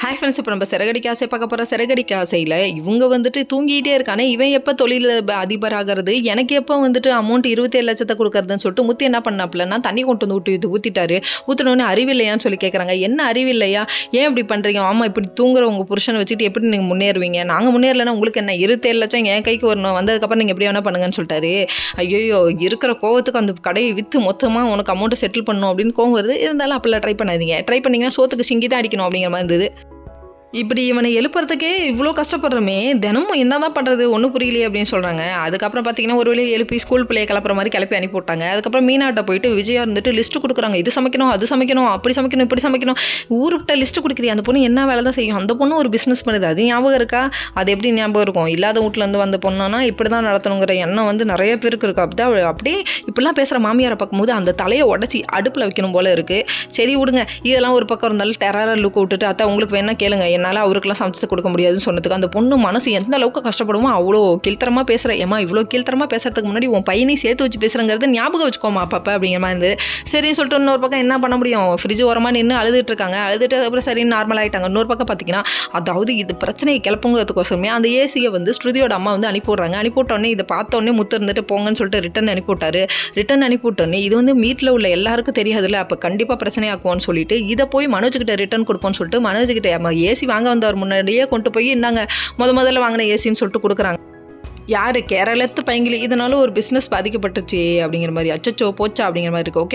Hi friends, இப்போ நம்ம சிறகடிக்க ஆசை பார்க்க போகிற சிறகடிக்க ஆசையில் இவங்க வந்துட்டு தூங்கிட்டே இருக்கானே, இவன் எப்போ தொழில் அதிபர் ஆகிறது, எனக்கு எப்போ வந்துட்டு அமௌண்ட் 27 லட்சத்தை கொடுக்குறதுன்னு சொல்லிட்டு முத்து என்ன பண்ணாப்புலன்னா தண்ணி கொண்டு வந்து ஊற்றிட்டாரு. ஊற்றினோடனே அறிவில்லையான்னு சொல்லி கேட்குறாங்க. என்ன அறிவில்லையா, ஏன் இப்படி பண்ணுறீங்க? ஆமாம், இப்படி தூங்குற உங்கள் புருஷனை வச்சுட்டு எப்படி நீங்கள் முன்னேறுவீங்க? நாங்கள் முன்னேறலைன்னா உங்களுக்கு என்ன, 27 லட்சம் என் கைக்கு வரணும், வந்ததுக்கப்புறம் நீங்கள் எப்படி வேணால் பண்ணுங்கன்னு சொல்லிட்டாரு. ஐயோ, இருக்கிற கோவத்துக்கு அந்த கடையை விற்று மொத்தமாக உனக்கு அமௌண்ட்டை செட்டில் பண்ணணும் அப்படின்னு கோவம் வருது. இருந்தாலும் அப்பெல்லாம் ட்ரை பண்ணாதீங்க. ட்ரை பண்ணிங்கன்னா சோத்துக்கு சிங்கி தான் அடிக்கணும் அப்படிங்கிற மாதிரி இருந்தது. இப்படி இவனை எழுப்புறதுக்கே இவ்வளோ கஷ்டப்படுறோமே, தினமும் என்ன தான் பண்ணுறது, ஒன்றும் புரியலையே அப்படின்னு சொல்கிறாங்க. அதுக்கப்புறம் பார்த்தீங்கன்னா ஒரு வேலையை எழுப்பி ஸ்கூல் பிள்ளையை கிளப்புற மாதிரி கிளப்பி அனுப்பி விட்டாங்க. அதுக்கப்புறம் மீனாட்ட போயிட்டு விஜயா இருந்துட்டு லிஸ்ட்டு கொடுக்குறாங்க. இது சமைக்கணும், அது சமைக்கணும், அப்படி சமைக்கணும், இப்படி சமைக்கணும். ஊருக்கிட்ட லிஸ்ட்டு கொடுக்குறீ, அந்த பொண்ணு என்ன வேலை தான் செய்யும்? அந்த பொண்ணு ஒரு பிஸ்னஸ் பண்ணுது, அது ஞாபகம் இருக்கா? அது எப்படி ஞாபகம் இருக்கும்? இல்லாத வீட்டிலேருந்து வந்த பொண்ணுன்னா இப்படி தான் நடத்தணுங்கிற எண்ணம் வந்து நிறைய பேருக்கு இருக்கா. அப்படியே இப்படிலாம் பேசுகிற மாமியாரை பார்க்கும்போது அந்த தலையை உடச்சி அடுப்பில் வைக்கணும் போல இருக்குது. சரி விடுங்க, இதெல்லாம் ஒரு பக்கம் இருந்தாலும் டெரராக லுக் விட்டுட்டு அத்தை உங்களுக்கு வேணா கேளுங்க, என்னால் அவருக்கெல்லாம் சமைச்சு கொடுக்க முடியாதுன்னு சொன்னதுக்கு அந்த பொண்ணு மனசு எந்த அளவுக்கு கஷ்டப்படுமோ அவ்வளோ கீழ்த்தரமாக பேசுகிற. ஏமா இவ்வளோ கீழ்த்தரமாக பேசுறதுக்கு முன்னாடி உன் பையனையும் சேர்த்து வச்சு பேசுகிறங்கிறது ஞாபகம் வச்சுக்கோமா அப்பப்போ அப்படிங்கிற மாதிரி இருந்து. சரின்னு சொல்லிட்டு இன்னொரு பக்கம் என்ன பண்ண முடியும், ஃப்ரிட்ஜ் ஓரமாக நின்று அழுதுட்டு இருக்காங்க. அழுதுட்டு அப்புறம் சரின்னு நார்மல் ஆகிட்டாங்க. இன்னொரு பக்கம் பார்த்தீங்கன்னா அதாவது இது பிரச்சனையை கிளப்புங்கிறதுக்கோசமே அந்த ஏசியை வந்து ஸ்ருதியோட அம்மா வந்து அனுப்பிவிட்றாங்க. அனுப்பிவிட்டோடனே இதை பார்த்தோன்னே முத்து இருந்துட்டு போங்கன்னு சொல்லிட்டு ரிட்டன் அனுப்பிவிட்டாரு. ரிட்டன் அனுப்பிவிட்டோன்னே இது வந்து வீட்டில் உள்ள எல்லாருக்கும் தெரியாதுல்ல, அப்போ கண்டிப்பாக பிரச்சனையாக்குவோன்னு சொல்லிட்டு இதை போய் மனோஜ்கிட்ட ரிட்டன் கொடுப்போம்னு சொல்லிட்டு மனோஜ்கிட்ட ஏசி வாங்க வந்தவர் முன்னாடியே கொண்டு போய் இந்தாங்க முதல்ல வாங்கின ஏசின்னு சொல்லிட்டு கொடுக்குறாங்க. யாரு கேரளத்து பையங்களி, இதனால ஒரு பிஸ்னஸ் பாதிக்கப்பட்டுச்சு அப்படிங்கிற மாதிரி. அச்சச்சோ போச்சா அப்படிங்கிற மாதிரி இருக்கு. ஓகே.